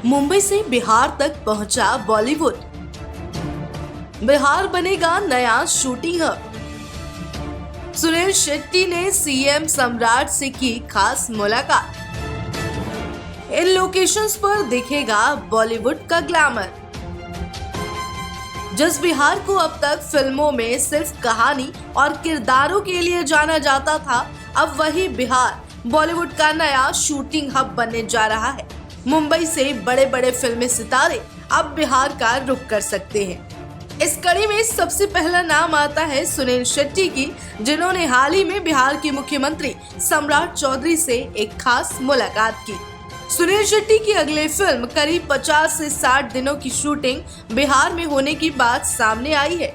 मुंबई से बिहार तक पहुंचा बॉलीवुड। बिहार बनेगा नया शूटिंग हब। सुनील शेट्टी ने सीएम सम्राट से की खास मुलाकात। इन लोकेशंस पर दिखेगा बॉलीवुड का ग्लैमर। जिस बिहार को अब तक फिल्मों में सिर्फ कहानी और किरदारों के लिए जाना जाता था, अब वही बिहार बॉलीवुड का नया शूटिंग हब बनने जा रहा है। मुंबई से बड़े बड़े फिल्मी सितारे अब बिहार का रुख कर सकते हैं। इस कड़ी में सबसे पहला नाम आता है सुनील शेट्टी की, जिन्होंने हाल ही में बिहार के मुख्यमंत्री सम्राट चौधरी से एक खास मुलाकात की। सुनील शेट्टी की अगली फिल्म करीब 50 से 60 दिनों की शूटिंग बिहार में होने की बात सामने आई है।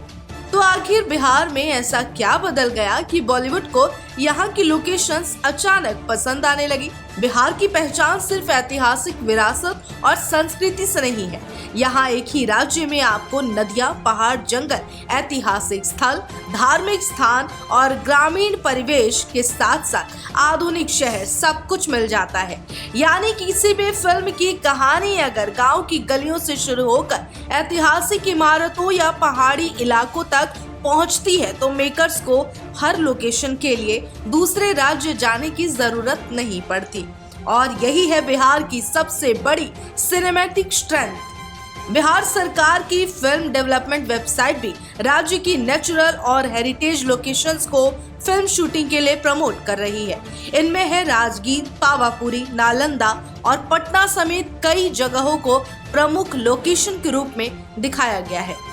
तो आखिर बिहार में ऐसा क्या बदल गया कि बॉलीवुड को यहाँ की लोकेशंस अचानक पसंद आने लगी। बिहार की पहचान सिर्फ ऐतिहासिक विरासत और संस्कृति से नहीं है। यहाँ एक ही राज्य में आपको नदियाँ, पहाड़, जंगल, ऐतिहासिक स्थल, धार्मिक स्थान और ग्रामीण परिवेश के साथ साथ आधुनिक शहर सब कुछ मिल जाता है। यानी किसी भी फिल्म की कहानी अगर गांव की गलियों से शुरू होकर ऐतिहासिक इमारतों या पहाड़ी इलाकों तक पहुंचती है तो मेकर्स को हर लोकेशन के लिए दूसरे राज्य जाने की जरूरत नहीं पड़ती। और यही है बिहार की सबसे बड़ी सिनेमैटिक स्ट्रेंथ। बिहार सरकार की फिल्म डेवलपमेंट वेबसाइट भी राज्य की नेचुरल और हेरिटेज लोकेशंस को फिल्म शूटिंग के लिए प्रमोट कर रही है। इनमें है राजगीर, पावापुरी, नालंदा और पटना समेत कई जगहों को प्रमुख लोकेशन के रूप में दिखाया गया है।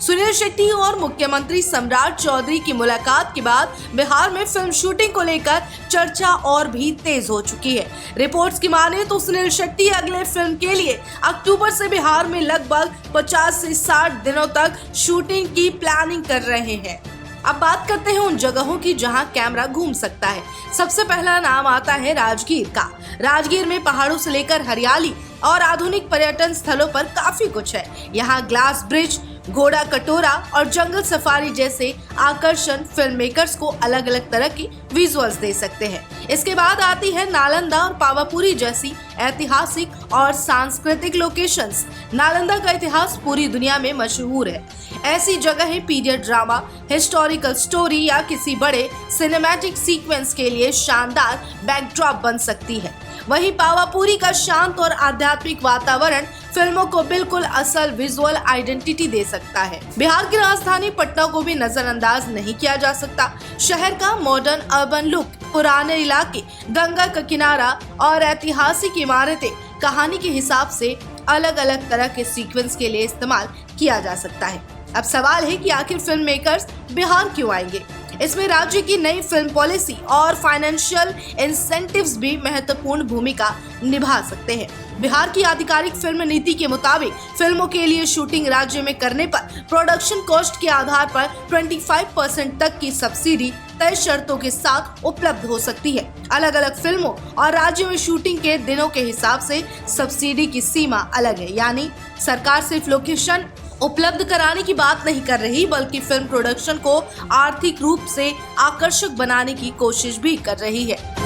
सुनील शेट्टी और मुख्यमंत्री सम्राट चौधरी की मुलाकात के बाद बिहार में फिल्म शूटिंग को लेकर चर्चा और भी तेज हो चुकी है। रिपोर्ट्स की माने तो सुनील शेट्टी अगले फिल्म के लिए अक्टूबर से बिहार में लगभग 50 से 60 दिनों तक शूटिंग की प्लानिंग कर रहे हैं। अब बात करते हैं उन जगहों की जहां कैमरा घूम सकता है। सबसे पहला नाम आता है राजगीर का। राजगीर में पहाड़ों से लेकर हरियाली और आधुनिक पर्यटन स्थलों पर काफी कुछ है। यहाँ ग्लास ब्रिज, घोड़ा कटोरा और जंगल सफारी जैसे आकर्षण फिल्म मेकर्स को अलग अलग तरह की विजुअल्स दे सकते हैं। इसके बाद आती है नालंदा और पावापुरी जैसी ऐतिहासिक और सांस्कृतिक लोकेशंस। नालंदा का इतिहास पूरी दुनिया में मशहूर है। ऐसी जगहें पीरियड ड्रामा, हिस्टोरिकल स्टोरी या किसी बड़े सिनेमैटिक सीक्वेंस के लिए शानदार बैकड्रॉप बन सकती है। वहीं पावापुरी का शांत और आध्यात्मिक वातावरण फिल्मों को बिल्कुल असल विजुअल आइडेंटिटी दे सकता है। बिहार की राजधानी पटना को भी नजरअंदाज नहीं किया जा सकता। शहर का मॉडर्न अर्बन लुक, पुराने इलाके, गंगा का किनारा और ऐतिहासिक इमारतें कहानी के हिसाब से अलग अलग तरह के सीक्वेंस के लिए इस्तेमाल किया जा सकता है। अब सवाल है कि आखिर फिल्म मेकर्स बिहार क्यों आएंगे? इसमें राज्य की नई फिल्म पॉलिसी और फाइनेंशियल इंसेंटिव्स भी महत्वपूर्ण भूमिका निभा सकते हैं। बिहार की आधिकारिक फिल्म नीति के मुताबिक फिल्मों के लिए शूटिंग राज्य में करने पर प्रोडक्शन कॉस्ट के आधार पर 25% तक की सब्सिडी तय शर्तों के साथ उपलब्ध हो सकती है। अलग अलग फिल्मों और राज्यों में शूटिंग के दिनों के हिसाब से सब्सिडी की सीमा अलग है। यानी सरकार सिर्फ लोकेशन उपलब्ध कराने की बात नहीं कर रही, बल्कि फिल्म प्रोडक्शन को आर्थिक रूप से आकर्षक बनाने की कोशिश भी कर रही है।